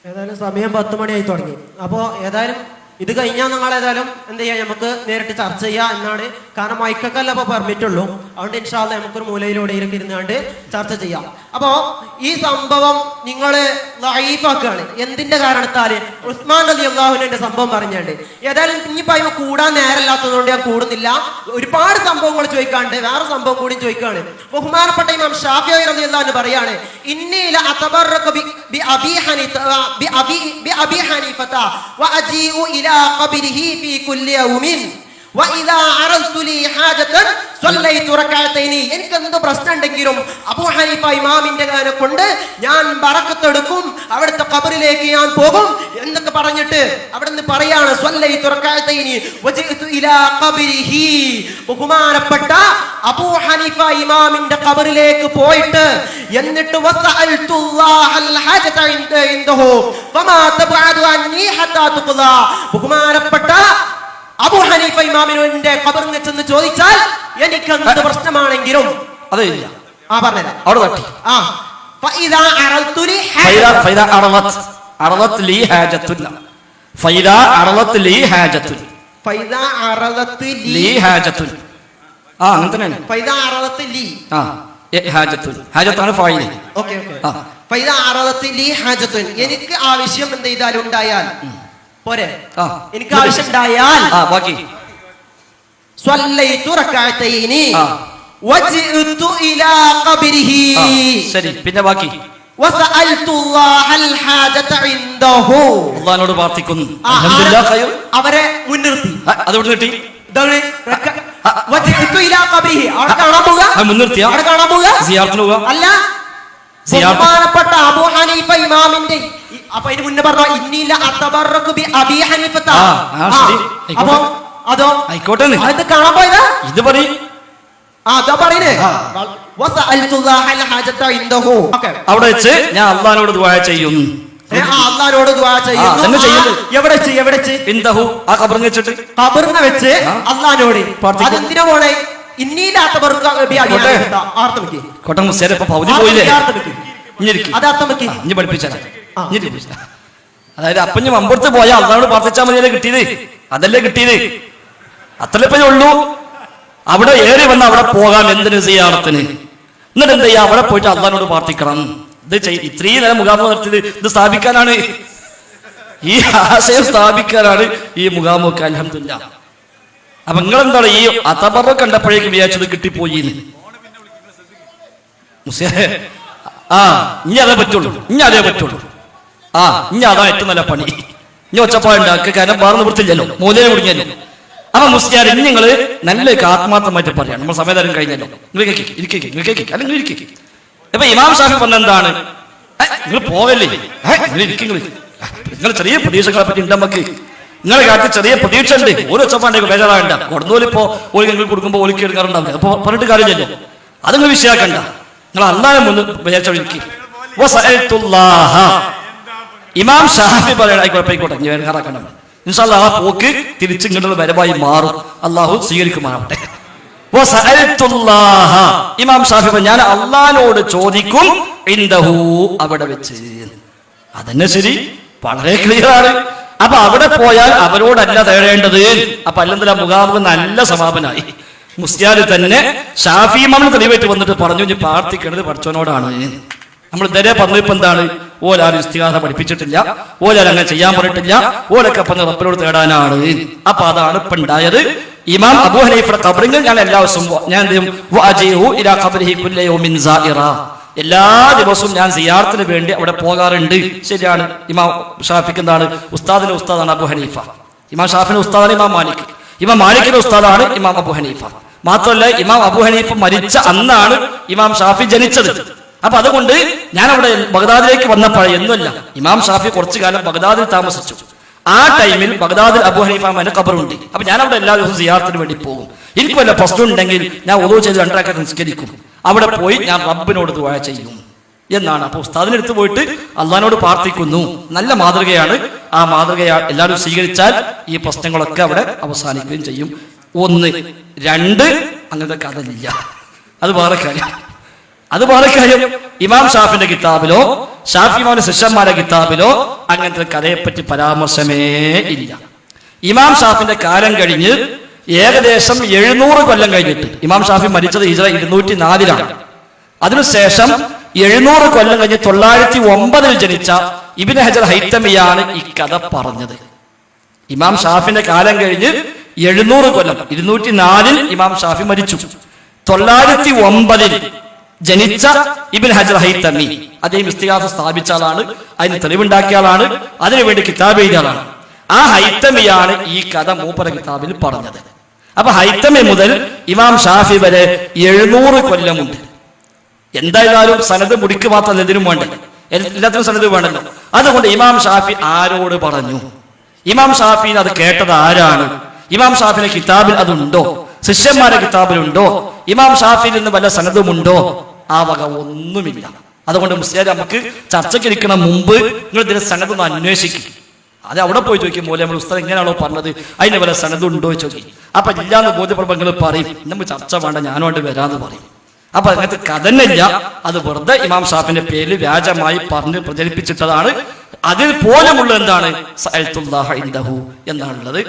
ഏതായാലും സമയം 10 മണിയായി തുടങ്ങി. അപ്പോൾ ഏതായാലും ഇത് കഴിഞ്ഞാൽ നിങ്ങൾ ഏതായാലും എന്ത് ചെയ്യാം, നമുക്ക് നേരിട്ട് ചർച്ച ചെയ്യാം എന്നാണ്. കാരണം മൈക്കല്ല അപ്പോൾ പെർമിറ്റ് ഉള്ളൂ. അതുകൊണ്ട് ഇൻഷാ അല്ലാഹ് നമുക്കൊരു മൂലയിലൂടെ ഇരുന്നാണ്ട് ചർച്ച ചെയ്യാം. അപ്പോ ഈ സംഭവം നിങ്ങൾ ലൈഫാക്കുകയാണ്. എന്തിന്റെ കാരണത്താൽ? ഉസ്മാൻ റളിയല്ലാഹു അൻഹുവിന്റെ സംഭവം പറഞ്ഞാണ്ട്. ഏതായാലും ഇനിയിപ്പോൾ അതിന് കൂടാൻ നേരമില്ലാത്തതുകൊണ്ട് ഞാൻ കൂടുന്നില്ല. ഒരുപാട് സംഭവങ്ങൾ ചോദിക്കാണ്ട് വേറെ സംഭവം കൂടി ചോദിക്കുകയാണ്. ബഹുമാനപ്പെട്ട ഇമാം ഷാഫിഈ റളിയല്ലാഹു അൻഹു പറയാണ്, ഇന്നി ല അതബറക ബി അബീ ഹനീഫത വഅജീഉ ഇലാ ഖബരിഹി ഫീ കുല്ലി യൗമിൻ വഇദാ അറദ്തു ലി ഹാജതൻ സ്വല്ലൈതു റകഅതൈനി. എനിക്ക് എന്ത് പ്രശ്നം ഉണ്ടെങ്കിലും അബൂ ഹനീഫ ഇമാമിന്റെ കാനെ കൊണ്ട് ഞാൻ ബറക്കത്തെടുക്കും, അവിടുത്തെ ഖബറിലേക്ക് ഞാൻ പോകും എന്നൊക്കെ പറഞ്ഞിട്ട് അവിടെ നിന്ന് പറയാണ് സ്വല്ലൈതു റകഅതൈനി വജിഅതു ഇലാ ഖബരിഹി. ബഹുമാനപ്പെട്ട അബൂ ഹനീഫ ഇമാമിന്റെ ഖബറിലേക്ക് പോയിട്ട് എന്നിട്ട് വസഅൽതുല്ലാഹൽ ഹാജത ഇൻദഹു വമാ തബഅദു അന്നി ഹത്താ തുഖ്ളാ. ബഹുമാനപ്പെട്ട അബൂ ഹനീഫ ഇമാമിന്റെ ഖബറിൽ ചെന്ന് ചോദിച്ചാൽ എനിക്ക് എന്ത് പ്രശ്നമാണെങ്കിലും അതേ ഇല്ല. പറഞ്ഞുതരാം. അവിടെ തട്ടി ഫഇദാ അറദ്തു ലി ഫൈദാ അറളത് ലി ഹാജത്തുൻ ഫൈദാ അറളത് ലി ഹാജത്തുൻ ഫൈദാ അറളത് ലി ഹാജത്തുൻ. അങ്ങനെ തന്നെയാണ്. ഫൈദാ അറളത് ലി ഹാജത്തുൻ. ഹാജത്താണ് ഫായിൽ. ഓക്കേ ഫൈദാ അറളത് ലി ഹാജത്തുൻ. എനിക്ക് ആവശ്യം എന്ത് ചെയ്താലും ഉണ്ടായാൽ പോരെ, എനിക്ക് ആവശ്യം ഉണ്ടായാൽ ബാക്കി സ്വല്ലൈതു റകഅതൈനി വജിഅതു ഇലാ ഖബരിഹി. ശരി, പിന്നെ ബാക്കി വസഅൽതുല്ലാഹൽ ഹാജത ഇൻദഹു. അല്ലാഹുവോട് പ്രാർത്ഥിക്കുന്നു. അൽഹംദുലില്ലാഹ് ഖൈർ. അവരെ മുൻനിർത്തി. അതോട് കിട്ടി. വജിഅതു ഇലാ ഖബരിഹി. അവിടെ കാണാൻ പോവുക. മുൻനിർത്തിയ അവിടെ കാണാൻ പോവുക. സിയാറത്തിന് പോവുക. അല്ല, ബഹുമാനപ്പെട്ട അബൂ ഹനീഫ ഇമാമിന്റെ അപ്പൊ അതിന് മുന്നേ പറഞ്ഞു ഇന്നീല അതബറകു ബി അബീ ഹനീഫത. അപ്പൊ അതോ ആയിക്കോട്ടെ, അത് കാണാൻ പോയതാ. ഇത് പറയും. അതാ പറയുന്നേ വസഅൽതുല്ലാഹൽ ഹാജത ഇൻദഹു. അവിടെ വെച്ച് ഞാൻ അല്ലാഹുവോട് ദുആ ചെയ്യും. അല്ലാഹുവോട് ദുആ ചെയ്യുന്നു. എവിടെ വെച്ച്? ഇൻദഹു. ആ ഖബറിനെ വെച്ചിട്ട് ഖബറിനെ വെച്ച് അല്ലാഹുവോട്. അതെന്തിനാ പോണേ? ഇന്നീല അതബറകു ബി അബീ ഹനീഫത. ആർത്തമിക്ക് കോട്ടം മുസ്തഫ പൗതി പോയില്ലേ? ഇനി പഠിപ്പിച്ചാ. അതായത് അപ്പഞ്ഞ് മമ്പുറത്ത് പോയാൽ അള്ളാഹുവോട് പ്രാർത്ഥിച്ചാൽ മതിയല്ലേ കിട്ടിയത്? അതല്ലേ കിട്ടിയത്? അത്രയേ ഉള്ളൂ. അവിടെ ഏറി വന്ന് അവിടെ പോകാം. എന്തിന്? സിയാറത്തിന്. എന്നിട്ട് എന്ത് ചെയ്യാ? അവിടെ പോയിട്ട് അള്ളാഹുവോട് പ്രാർത്ഥിക്കണം. ഇത് ഇത്രയും നേരം മുഖാമുഖം നടത്തിയത് ഇത് സ്ഥാപിക്കാനാണ്, ഈ ആശയം സ്ഥാപിക്കാനാണ് ഈ മുഖാമുഖം. അൽഹംദുലില്ലാഹ്. അപ്പൊ നിങ്ങളെന്താണ് ഈ അതബറ കണ്ടപ്പോഴേക്കും വിചാരിച്ചത് കിട്ടിപ്പോയി? ഇനി അതേ പറ്റുള്ളൂ. ഇനി അതാ ഏറ്റവും നല്ല പണി. ഇനി ഒച്ചപ്പാടുണ്ടാക്കുക. കാരണം വേറെ നിവൃത്തില്ലല്ലോ, മൂലയെ കുടുങ്ങിയല്ലോ. അപ്പൊ മുസ്ലിയാർ ഇനി നിങ്ങൾ നല്ല ആത്മാർത്ഥമായിട്ട് പറയാം. നമ്മൾ സമയതരം കഴിഞ്ഞല്ലോ. അല്ലെങ്കിൽ ഇരിക്കും. ഇപ്പൊ ഇമാം ഷാഫി പറഞ്ഞ എന്താണ്? നിങ്ങൾ പോകല്ലേ, നിങ്ങൾ ചെറിയ പ്രതീക്ഷകളെ പറ്റി ഉണ്ട്. നമുക്ക് നിങ്ങളെ കാലത്ത് ചെറിയ പ്രതീക്ഷ ഉണ്ട്. ഓരോ ഒച്ചപ്പാണ്ടേക്ക് ബേജാറാകണ്ട. കൊടുന്നോലിപ്പോ ഒരു നിങ്ങൾ കൊടുക്കുമ്പോൾ ഒലിക്ക് എടുക്കാറുണ്ടാവില്ല. അപ്പൊ പറഞ്ഞിട്ട് കാര്യമില്ലല്ലോ. അതങ്ങൾ വിഷയാക്കണ്ട. നിങ്ങൾ അല്ലാതെ മുന്ന് വിചാരിച്ചോളിരിക്കും. ഇമാം ഷാഫി പറയണ ആയിക്കോട്ടെ, ഞാൻ വേറാക്കണ്ട. ഇൻഷാ അല്ലാഹ് ആ പോക്ക് തിരിച്ച് ഇങ്ങോട്ടുള്ള വരവായി മാറും. അള്ളാഹു സ്വീകരിക്കുമാറാവട്ടെ. ഇമാം ഷാഫി ഞാൻ അള്ളാഹിനോട് ചോദിക്കും ഇൻദഹു, അവിടെ വെച്ച്. അതന്നെ ശരി, വളരെ ക്ലിയർ ആണ്. അപ്പൊ അവിടെ പോയാൽ അവരോടല്ല തേടേണ്ടത്. അപ്പൊ അല്ലെന്താ മുഖാമുഖം നല്ല സമാപനായി. മുസ്ലിയാർ തന്നെ ഷാഫി ഇമാമിന് തെളിവായിട്ട് വന്നിട്ട് പറഞ്ഞു ഇനി പ്രാർത്ഥിക്കേണ്ടത് പഠിച്ചവനോടാണ്. നമ്മൾ ഇതുവരെ പറഞ്ഞിപ്പോ എന്താണ്? ഓലാരും ഇസ്തിഹാസ പഠിപ്പിച്ചിട്ടില്ല, ഓലാരും അങ്ങനെ ചെയ്യാൻ പറഞ്ഞിട്ടില്ല, ഓലൊക്കെ പറഞ്ഞ റബ്ബിനോട് തേടാനാണ്. അപ്പൊ അതാണ് ഇപ്പൊ ഉണ്ടായത്. ഇമാം അബൂ ഹനീഫയുടെ ഖബറിൽ ഞാൻ എല്ലാ ദിവസവും എല്ലാ ദിവസവും ഞാൻ സിയാറത്തിന് വേണ്ടി അവിടെ പോകാറുണ്ട്. ശരിയാണ്. ഇമാം ഷാഫിക്ക് എന്താണ്? ഉസ്താദിന്റെ ഉസ്താദാണ് അബൂ ഹനീഫ. ഇമാം ഷാഫിന്റെ ഉസ്താദാണ് ഇമാം മാലിക്. ഇമാം മാലിക്കിന്റെ ഉസ്താദാണ് ഇമാം അബൂ ഹനീഫ. മാത്രമല്ല ഇമാം അബൂ ഹനീഫ മരിച്ച അന്നാണ് ഇമാം ഷാഫി ജനിച്ചത്. അപ്പൊ അതുകൊണ്ട് ഞാൻ അവിടെ ബഗ്ദാദിലേക്ക് വന്നപ്പോൾ എന്നല്ല, ഇമാം ഷാഫി കുറച്ചു കാലം ബഗ്ദാദിൽ താമസിച്ചു. ആ ടൈമിൽ ബഗ്ദാദിൽ അബൂ ഹനീഫ ഖബറുണ്ട്. അപ്പൊ ഞാൻ അവിടെ എല്ലാ ദിവസവും സിയാറത്തിന് വേണ്ടി പോകും. എനിക്ക് വല്ല പ്രശ്നം ഉണ്ടെങ്കിൽ ഞാൻ ഉദൂ ചെയ്ത് 2 റക്അത്ത് നിസ്കരിക്കും. അവിടെ പോയി ഞാൻ റബ്ബിനോട് ദുആ ചെയ്യും എന്നാണ്. അപ്പൊ ഉസ്താദിനടുത്ത് പോയിട്ട് അള്ളാഹിനോട് പ്രാർത്ഥിക്കുന്നു. നല്ല മാതൃകയാണ്. ആ മാതൃക എല്ലാവരും സ്വീകരിച്ചാൽ ഈ പ്രശ്നങ്ങളൊക്കെ അവിടെ അവസാനിക്കുകയും ചെയ്യും. 1 2 അങ്ങനത്തെ കഥയില്ല, അത് വേറെ കാര്യം. അതുപോലെ കാര്യം ഇമാം ഷാഫിന്റെ കിതാബിലോ ഷാഫി ഇമാമിന്റെ ശിഷ്യന്മാരുടെ കിതാബിലോ അങ്ങനത്തെ കഥയെപ്പറ്റി പരാമർശമേ ഇല്ല. ഇമാം ഷാഫിന്റെ കാലം കഴിഞ്ഞ് ഏകദേശം 700 കൊല്ലം കഴിഞ്ഞിട്ട്, ഇമാം ഷാഫി മരിച്ചത് ഹിജ്റ 204 അതിനുശേഷം 700 കൊല്ലം കഴിഞ്ഞ് 909 ജനിച്ച ഇബ്നു ഹജർ ഹൈത്തമിയാണ് ഈ കഥ പറഞ്ഞത്. ഇമാം ഷാഫിന്റെ കാലം കഴിഞ്ഞ് 700 കൊല്ലം, 204 ഇമാം ഷാഫി മരിച്ചു. 909 ജനിച്ച ഇബ്നു ഹജർ ഹൈത്തമി, അദ്ദേഹം ഇസ്തിഗാസ സ്ഥാപിച്ച ആളാണ്, അതിന് തെളിവുണ്ടാക്കിയ ആളാണ്, അതിനുവേണ്ടി കിതാബ് എഴുതിയ ആളാണ്. ആ ഹൈത്തമിയാണ് ഈ കഥ മൂപ്പര കിതാബിൽ പറഞ്ഞത്. അപ്പൊ ഹൈത്തമി മുതൽ ഇമാം ഷാഫി വരെ 700 കൊല്ലമുണ്ട്. എന്തായാലും സനദ് മുടിക്ക് മാത്രം ഇതിനും വേണ്ട, എല്ലാത്തിനും സനദ് വേണമല്ലോ. അതുകൊണ്ട് ഇമാം ഷാഫി ആരോട് പറഞ്ഞു? ഇമാം ഷാഫിന് അത് കേട്ടത് ആരാണ്? ഇമാം ഷാഫിന്റെ കിതാബിൽ അതുണ്ടോ? ശിഷ്യന്മാരുടെ കിതാബിലുണ്ടോ? ഇമാം ഷാഫിയിൽ നിന്ന് വല്ല സനദുമുണ്ടോ? ആ വക ഒന്നുമില്ല. അതുകൊണ്ട് മുസ്ലിം നമുക്ക് ചർച്ചയ്ക്ക് ഇരിക്കണം മുമ്പ് നിങ്ങൾ ഇതിന്റെ സനദ് ഒന്ന് അന്വേഷിക്കും. അത് അവിടെ പോയി ചോദിക്കും, പോലെ നമ്മൾ ഉസ്താദ് എങ്ങനെയാണോ പറഞ്ഞത് അതിന് വല്ല സനദുണ്ടോ ചോദിക്കും. അപ്പൊ ഇല്ലാന്ന് ബോധ്യപ്പെടുമ്പോൾ നിങ്ങൾ പറയും നമുക്ക് ചർച്ച വേണ്ട, ഞാനോണ്ട് വരാന്ന് പറയും. അപ്പൊ അങ്ങനത്തെ കഥനില്ല, അത് വെറുതെ ഇമാം ഷാഫിന്റെ പേരിൽ വ്യാജമായി പറഞ്ഞ് പ്രചരിപ്പിച്ചിട്ടതാണ്. അതിൽ പോലുമുള്ള എന്താണ് സഅൽതുല്ലാഹ ഇൻദഹു എന്നാണുള്ളത്.